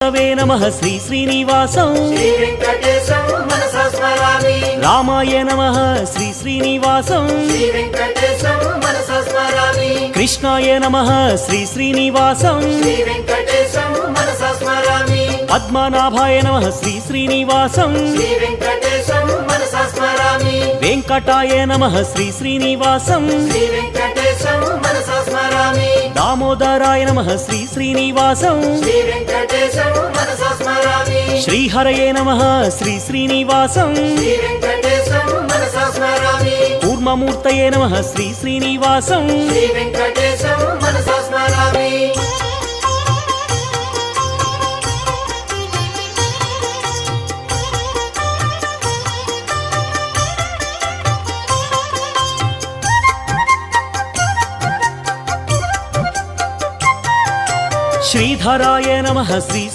नमः श्री श्रीनिवासं श्री वेंकटेशं मनसा स्मरामि। रामाय नमः श्री श्रीनिवासं श्री वेंकटेशं मनसा स्मरामि। कृष्णाय नमः श्री श्रीनिवासं श्री वेंकटेशं मनसा स्मरामि। पद्मनाभाय नमः श्री श्रीनिवासं श्री वेंकटेशं मनसा स्मरामि। वेंकटाय नमः श्री श्रीनिवासं श्री वेंकटेशं मनसा स्मरामि। दामोदराय नमः श्री श्रीनिवासं श्री वेंकटेशं मनसा स्मरामि। श्रीहरये नमः श्री श्रीनिवासं श्री वेंकटेशं मनसा स्मरामि। कूर्ममूर्तये नमः श्री श्रीनिवासं श्री वेंकटेशं मनसा स्मरामि। श्रीधराय नमः श्री